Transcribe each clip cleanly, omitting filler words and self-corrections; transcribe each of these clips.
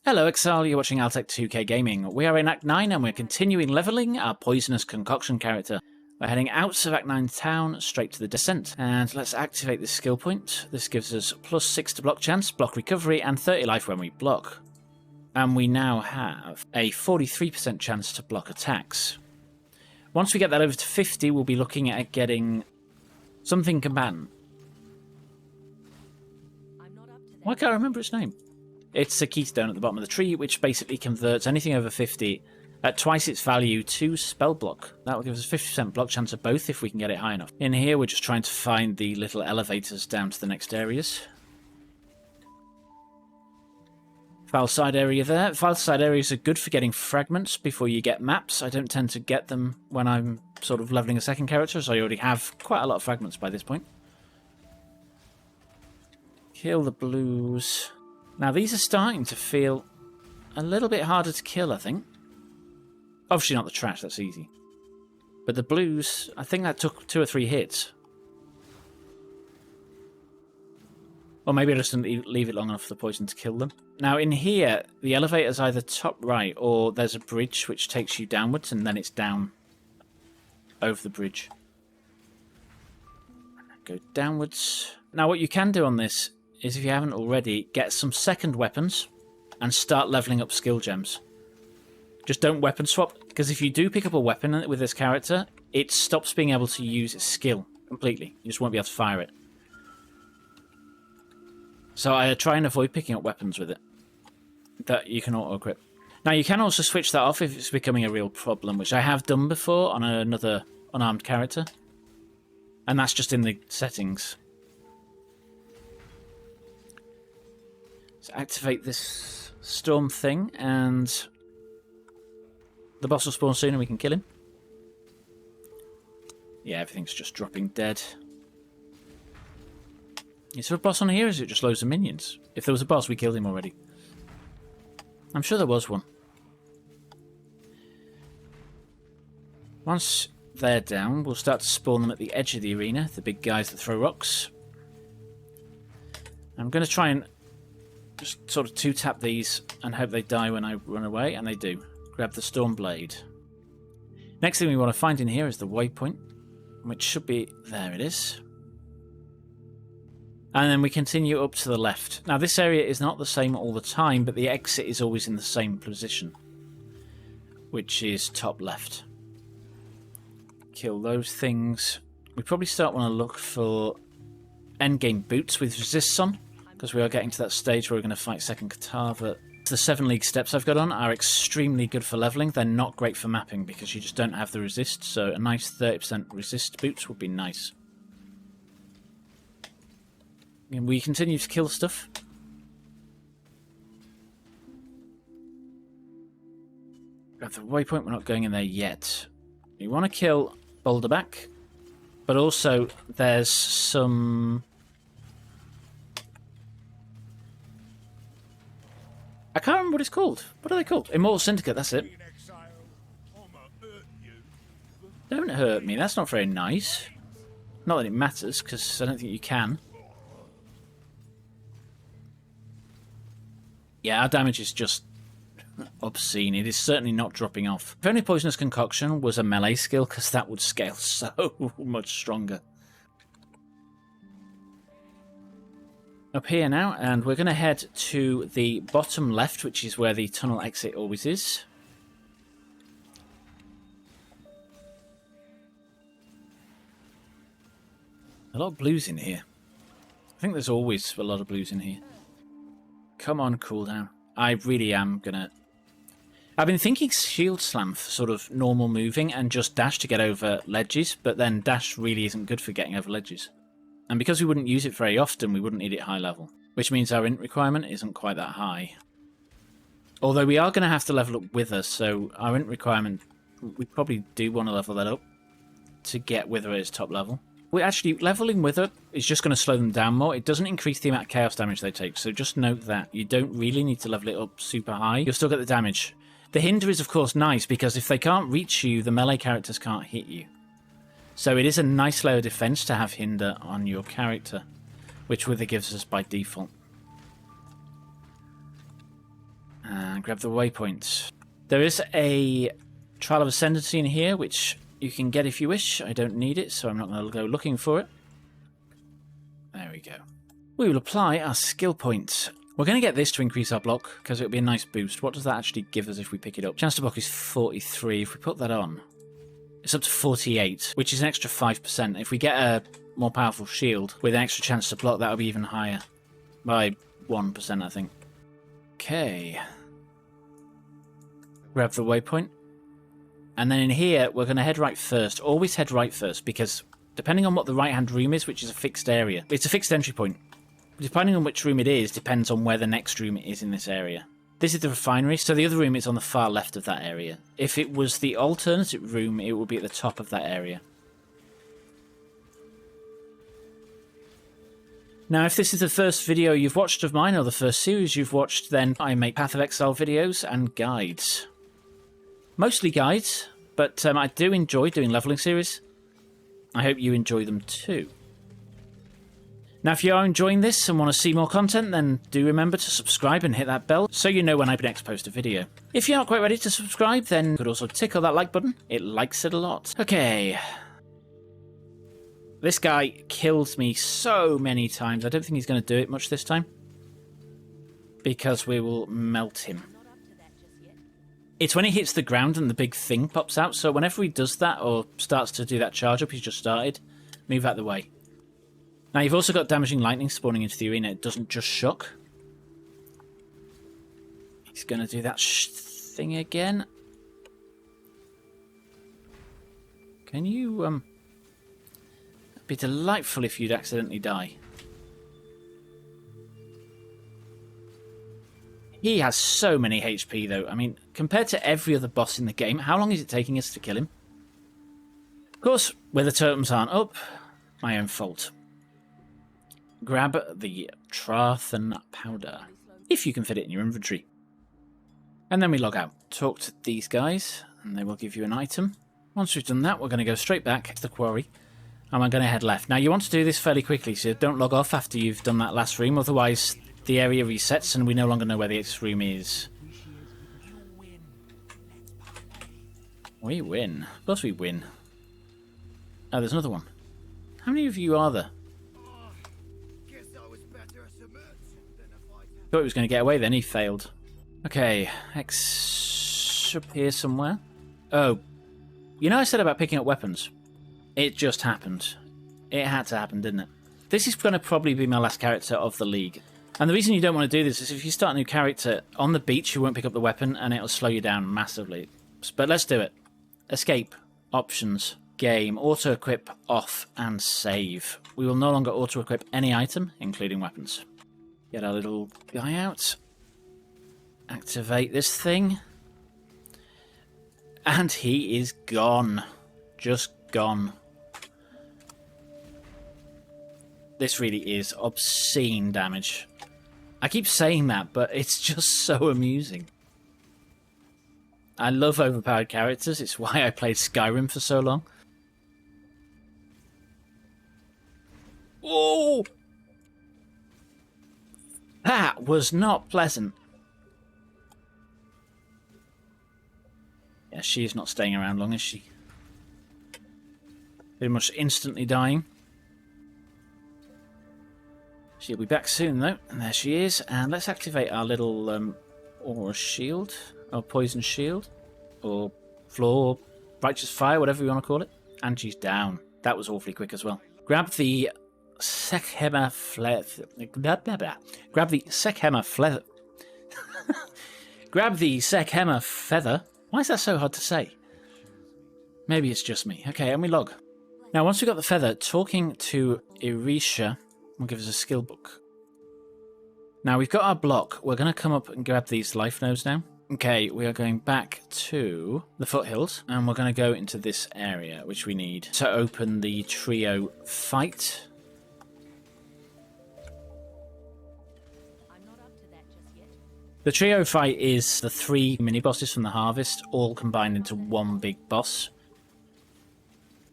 Hello Exile, you're watching Altek2k Gaming. We are in Act 9 and we're continuing leveling our Poisonous Concoction character. We're heading out of Act 9 town, straight to the descent. And let's activate this skill point. This gives us +6 to block chance, block recovery, and 30 life when we block. And we now have a 43% chance to block attacks. Once we get that over to 50, we'll be looking at getting something combatant. Why can't I remember its name? It's a keystone at the bottom of the tree, which basically converts anything over 50 at twice its value to spell block. That will give us a 50% block chance of both if we can get it high enough. In here, we're just trying to find the little elevators down to the next areas. File side area there. File side areas are good for getting fragments before you get maps. I don't tend to get them when I'm sort of leveling a second character, so I already have quite a lot of fragments by this point. Kill the blues. Now, these are starting to feel a little bit harder to kill, I think. Obviously not the trash, that's easy. But the blues, I think that took 2 or 3 hits. Or maybe I just didn't leave it long enough for the poison to kill them. Now, in here, the elevator's either top right, or there's a bridge which takes you downwards, and then it's down over the bridge. Go downwards. Now, what you can do on this is, if you haven't already, get some second weapons and start leveling up skill gems. Just don't weapon swap, because if you do pick up a weapon with this character, it stops being able to use its skill completely. You just won't be able to fire it. So I try and avoid picking up weapons with it that you can auto-equip. Now, you can also switch that off if it's becoming a real problem, which I have done before on another unarmed character. And that's just in the settings. So activate this storm thing, and the boss will spawn soon and we can kill him. Yeah, everything's just dropping dead. Is there a boss on here, or is it just loads of minions? If there was a boss, we killed him already. I'm sure there was one. Once they're down, we'll start to spawn them at the edge of the arena, the big guys that throw rocks. I'm going to try and just sort of 2-tap these and hope they die when I run away, and they do. Grab the Storm Blade. Next thing we want to find in here is the waypoint, which should be... there it is. And then we continue up to the left. Now, this area is not the same all the time, but the exit is always in the same position, which is top left. Kill those things. We probably want to look for endgame boots with resists on, because we are getting to that stage where we're going to fight second Katava. The 7 league steps I've got on are extremely good for leveling. They're not great for mapping because you just don't have the resist, so a nice 30% resist boots would be nice. And we continue to kill stuff. Grab the waypoint, we're not going in there yet. We want to kill Boulderback, but also there's some... I can't remember what it's called. What are they called? Immortal Syndicate, that's it. Don't hurt me, that's not very nice. Not that it matters, because I don't think you can. Yeah, our damage is just obscene. It is certainly not dropping off. If only Poisonous Concoction was a melee skill, because that would scale so much stronger. Up here now, and we're going to head to the bottom left, which is where the tunnel exit always is. A lot of blues in here. I think there's always a lot of blues in here. Come on, cooldown. I really am going to... I've been thinking Shield Slam for sort of normal moving and just dash to get over ledges, but then dash really isn't good for getting over ledges. And because we wouldn't use it very often, we wouldn't need it high level, which means our int requirement isn't quite that high. Although we are going to have to level up Wither, so our int requirement, we probably do want to level that up to get Wither at its top level. We're actually, leveling Wither is just going to slow them down more. It doesn't increase the amount of chaos damage they take, so just note that. You don't really need to level it up super high. You'll still get the damage. The hinder is, of course, nice, because if they can't reach you, the melee characters can't hit you. So it is a nice layer of defense to have hinder on your character, which Wither gives us by default. And grab the waypoint. There is a Trial of Ascendancy in here, which you can get if you wish. I don't need it, so I'm not going to go looking for it. There we go. We will apply our skill points. We're going to get this to increase our block, because it'll be a nice boost. What does that actually give us if we pick it up? Chance to block is 43. If we put that on, it's up to 48, which is an extra 5%. If we get a more powerful shield with an extra chance to block, that'll be even higher. By 1%, I think. Okay. Grab the waypoint. And then in here, we're going to head right first. Always head right first, because depending on what the right-hand room is, which is a fixed area, it's a fixed entry point. Depending on which room it is, depends on where the next room is in this area. This is the refinery, so the other room is on the far left of that area. If it was the alternative room, it would be at the top of that area. Now, if this is the first video you've watched of mine, or the first series you've watched, then I make Path of Exile videos and guides. Mostly guides, but I do enjoy doing leveling series. I hope you enjoy them too. Now, if you are enjoying this and want to see more content, then do remember to subscribe and hit that bell so you know when I next post a video. If you're not quite ready to subscribe, then you could also tickle that like button. It likes it a lot. Okay. This guy killed me so many times. I don't think he's going to do it much this time, because we will melt him. It's when he hits the ground and the big thing pops out, so whenever he does that or starts to do that charge up he's just started, move out of the way. Now, you've also got damaging lightning spawning into the arena. It doesn't just shock. He's going to do that thing again. Can you, it'd be delightful if you'd accidentally die. He has so many HP, though. I mean, compared to every other boss in the game, how long is it taking us to kill him? Of course, where the totems aren't up, my own fault. Grab the Trathan powder, if you can fit it in your inventory. And then we log out. Talk to these guys, and they will give you an item. Once we've done that, we're going to go straight back to the quarry, and we're going to head left. Now, you want to do this fairly quickly, so don't log off after you've done that last room, otherwise the area resets and we no longer know where the next room is. We win. Of course we win. Oh, there's another one. How many of you are there? Thought he was going to get away then, he failed. Okay, X up here somewhere. Oh, you know I said about picking up weapons? It just happened. It had to happen, didn't it? This is going to probably be my last character of the league. And the reason you don't want to do this is if you start a new character, on the beach you won't pick up the weapon and it'll slow you down massively. But let's do it. Escape. Options. Game. Auto-equip. Off. And save. We will no longer auto-equip any item, including weapons. Get our little guy out. Activate this thing. And he is gone. Just gone. This really is obscene damage. I keep saying that, but it's just so amusing. I love overpowered characters. It's why I played Skyrim for so long. Oh! That was not pleasant. Yeah, she is not staying around long, is she? Pretty much instantly dying. She'll be back soon, though. And there she is. And let's activate our little aura shield. Or poison shield. Or floor, righteous fire, whatever you want to call it. And she's down. That was awfully quick as well. Grab the Sekhema Grab the Sekhema Grab the Sekhema feather. Why is that so hard to say? Maybe it's just me. Okay, and we log. Now, once we got the feather, talking to Irisha will give us a skill book. Now, we've got our block. We're going to come up and grab these life nodes now. Okay, we are going back to the foothills, and we're going to go into this area, which we need to open the trio fight. The trio fight is the 3 mini-bosses from the Harvest, all combined into one big boss.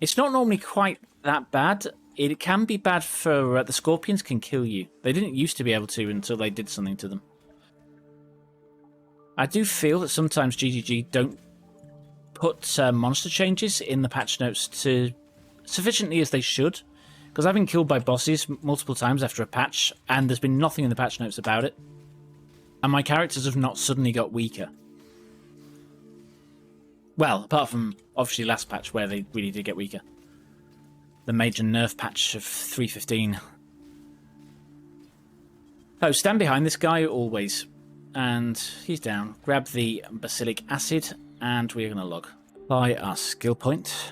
It's not normally quite that bad. It can be bad for... the scorpions can kill you. They didn't used to be able to until they did something to them. I do feel that sometimes GGG don't put monster changes in the patch notes to sufficiently as they should. Because I've been killed by bosses multiple times after a patch, and there's been nothing in the patch notes about it. And my characters have not suddenly got weaker. Well, apart from, obviously, last patch where they really did get weaker. The major nerf patch of 3.15. Oh, stand behind this guy always. And he's down. Grab the basilic acid, and we're going to log. Apply our skill point.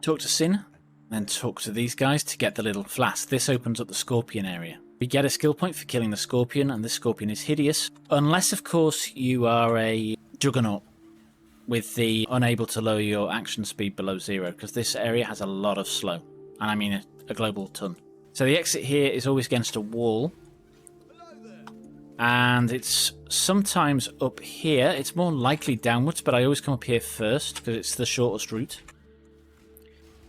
Talk to Sin. Then talk to these guys to get the little flask. This opens up the scorpion area. We get a skill point for killing the scorpion, and this scorpion is hideous. Unless, of course, you are a juggernaut with the unable to lower your action speed below 0, because this area has a lot of slow. And I mean a global ton. So the exit here is always against a wall. And it's sometimes up here. It's more likely downwards, but I always come up here first because it's the shortest route.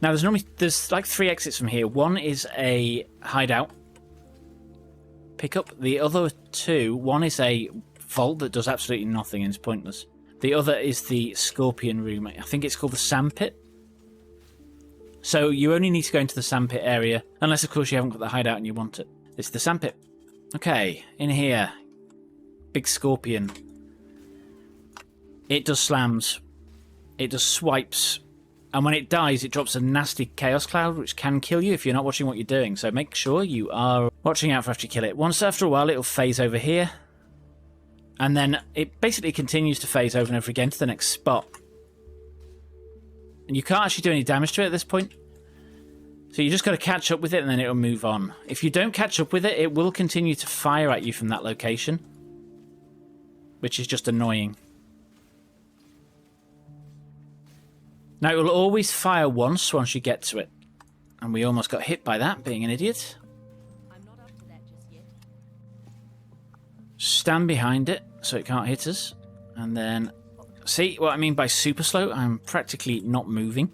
Now, there's like 3 exits from here. One is a hideout pickup. The other 2, one is a vault that does absolutely nothing and is pointless. The other is the scorpion room. I think it's called the sandpit. So you only need to go into the sandpit area, unless, of course, you haven't got the hideout and you want it. It's the sandpit. Okay, in here. Big scorpion. It does slams. It does swipes. And when it dies, it drops a nasty chaos cloud, which can kill you if you're not watching what you're doing. So make sure you are watching out for after you kill it. Once after a while, it'll phase over here. And then it basically continues to phase over and over again to the next spot. And you can't actually do any damage to it at this point. So you just got to catch up with it and then it'll move on. If you don't catch up with it, it will continue to fire at you from that location. Which is just annoying. Now, it will always fire once you get to it. And we almost got hit by that, being an idiot. I'm not up to that just yet. Stand behind it so it can't hit us. And then, see what I mean by super slow? I'm practically not moving.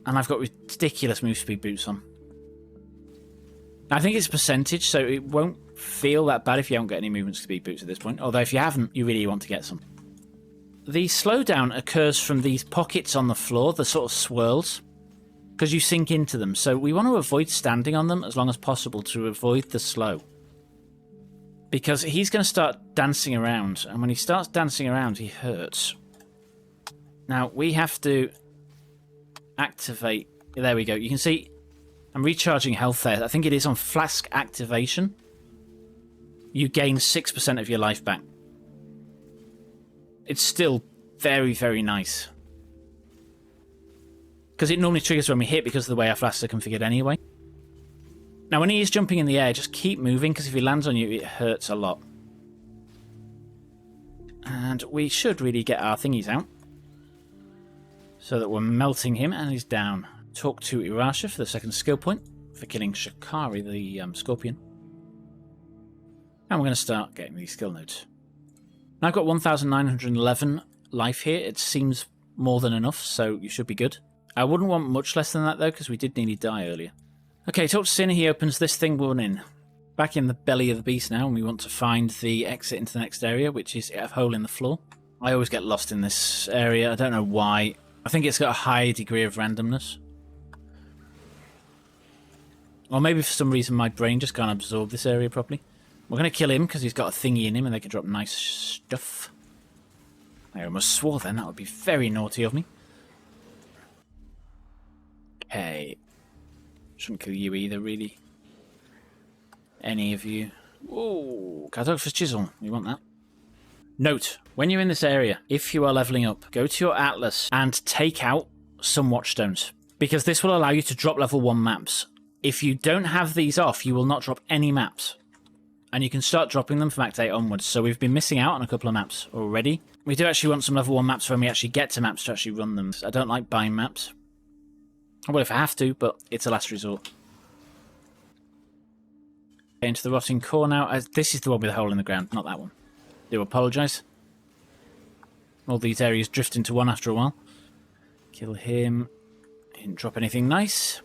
And I've got ridiculous move speed boots on. I think it's percentage, so it won't feel that bad if you haven't got any movement speed boots at this point. Although if you haven't, you really want to get some. The slowdown occurs from these pockets on the floor, the sort of swirls, because you sink into them. So we want to avoid standing on them as long as possible to avoid the slow. Because he's going to start dancing around, and when he starts dancing around, he hurts. Now, we have to activate... There we go. You can see I'm recharging health there. I think it is on flask activation. You gain 6% of your life back. It's still very, very nice. Because it normally triggers when we hit because of the way our flasks are configured anyway. Now, when he is jumping in the air, just keep moving, because if he lands on you, it hurts a lot. And we should really get our thingies out. So that we're melting him, and he's down. Talk to Irasha for the second skill point, for killing Shikari, the scorpion. And we're going to start getting these skill nodes. Now I've got 1,911 life here. It seems more than enough, so you should be good. I wouldn't want much less than that, though, because we did nearly die earlier. Okay, talk to Sin. He opens this thing one in. Back in the belly of the beast now, and we want to find the exit into the next area, which is a hole in the floor. I always get lost in this area. I don't know why. I think it's got a high degree of randomness. Or maybe for some reason my brain just can't absorb this area properly. We're going to kill him because he's got a thingy in him and they can drop nice stuff. I almost swore then. That would be very naughty of me. Okay. Shouldn't kill you either, really. Any of you. Oh, Cartographer's Chisel. You want that? Note, when you're in this area, if you are leveling up, go to your Atlas and take out some Watchstones. Because this will allow you to drop level 1 maps. If you don't have these off, you will not drop any maps. And you can start dropping them from Act 8 onwards. So we've been missing out on a couple of maps already. We do actually want some level 1 maps when we actually get to maps to actually run them. I don't like buying maps. I will if I have to, but it's a last resort. Into the rotting core now. This is the one with the hole in the ground, not that one. Do apologise. All these areas drift into one after a while. Kill him. Didn't drop anything nice.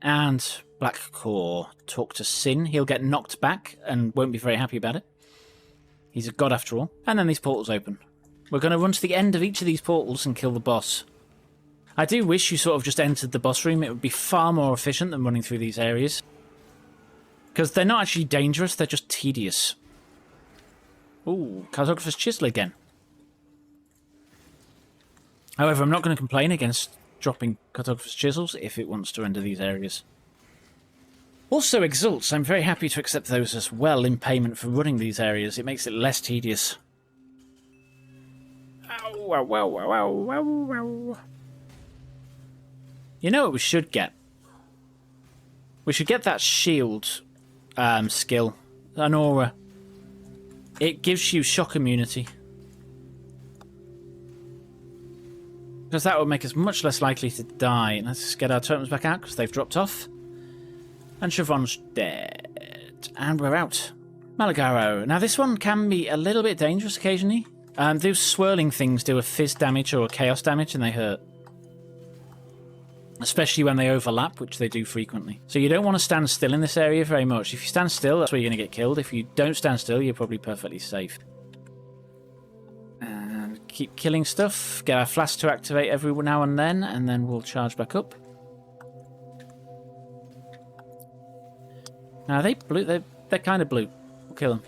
And Black Core. Talk to Sin. He'll get knocked back and won't be very happy about it. He's a god after all. And then these portals open. We're going to run to the end of each of these portals and kill the boss. I do wish you sort of just entered the boss room. It would be far more efficient than running through these areas. Because they're not actually dangerous, they're just tedious. Ooh, Cartographer's Chisel again. However, I'm not going to complain against dropping Cartographer's Chisels if it wants to enter these areas. Also Exalts, I'm very happy to accept those as well in payment for running these areas. It makes it less tedious. Ow, ow, ow, ow, ow, ow. You know what we should get? We should get that shield skill, an aura. It gives you shock immunity. Because that would make us much less likely to die. Let's get our totems back out because they've dropped off. And Siobhan's dead. And we're out. Malagaro. Now this one can be a little bit dangerous occasionally. Those swirling things do a fizz damage or a chaos damage and they hurt. Especially when they overlap, which they do frequently. So you don't want to stand still in this area very much. If you stand still, that's where you're going to get killed. If you don't stand still, you're probably perfectly safe. And keep killing stuff. Get our flask to activate every now and then we'll charge back up. Now they blue. They're kind of blue. We'll kill them.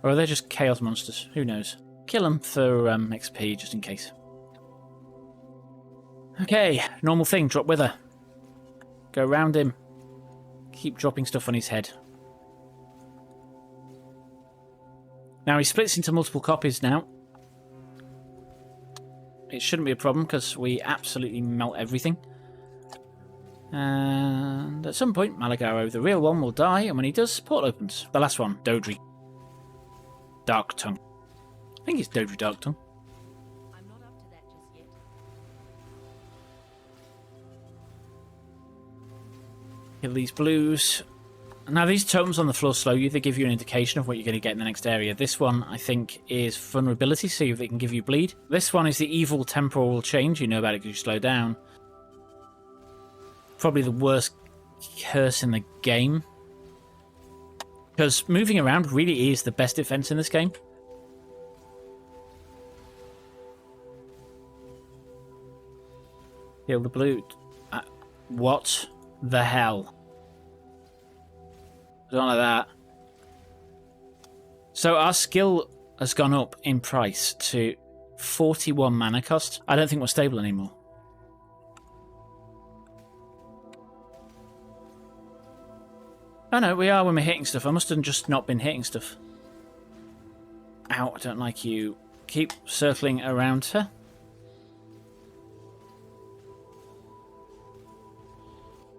Or are they just chaos monsters? Who knows? Kill them for XP, just in case. Okay, normal thing. Drop Wither. Go around him. Keep dropping stuff on his head. Now he splits into multiple copies now. It shouldn't be a problem because we absolutely melt everything. And at some point, Malagaro, the real one, will die, and when he does, portal opens. The last one, Dodri. Dark Tongue. I think it's Dodri Dark Tongue. I'm not up to that just yet. Kill these blues. Now these totems on the floor slow you. They give you an indication of what you're going to get in the next area. This one, I think, is vulnerability, so they can give you bleed. This one is the evil temporal change. You know about it because you slow down. Probably the worst curse in the game. Because moving around really is the best defense in this game. Kill the blue. What the hell? Don't like that. So our skill has gone up in price to 41 mana cost. I don't think we're stable anymore. Oh no, we are when we're hitting stuff. I must have just not been hitting stuff. Ow, I don't like you. Keep circling around her.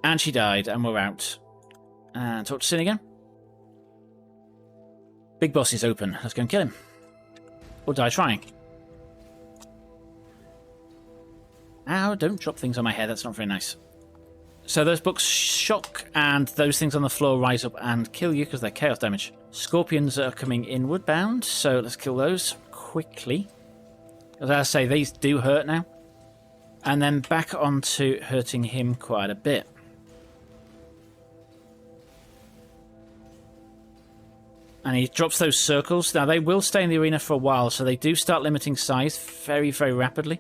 And she died, and we're out. And talk to Sin again. Big boss is open. Let's go and kill him. Or die trying. Ow, don't drop things on my head. That's not very nice. So those books shock, and those things on the floor rise up and kill you because they're chaos damage. Scorpions are coming inward bound, so let's kill those quickly. As I say, these do hurt now. And then back onto hurting him quite a bit. And he drops those circles. Now, they will stay in the arena for a while, so they do start limiting size very, very rapidly.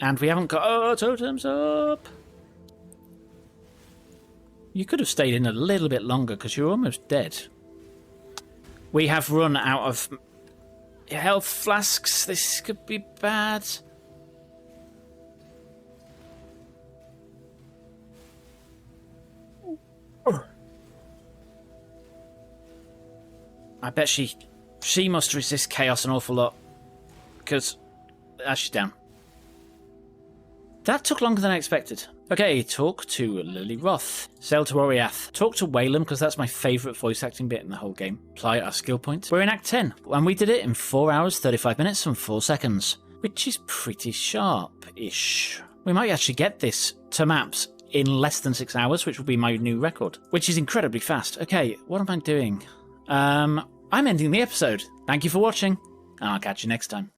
And we haven't got... Oh, totems up! You could have stayed in a little bit longer because you're almost dead. We have run out of health flasks. This could be bad. I bet she must resist chaos an awful lot. Because she's down. That took longer than I expected. Okay, talk to Lily Roth. Sail to Oriath. Talk to Whalem, because that's my favourite voice acting bit in the whole game. Apply our skill point. We're in Act 10, and we did it in 4 hours, 35 minutes, and 4 seconds. Which is pretty sharp-ish. We might actually get this to maps in less than 6 hours, which will be my new record. Which is incredibly fast. Okay, what am I doing? I'm ending the episode. Thank you for watching, and I'll catch you next time.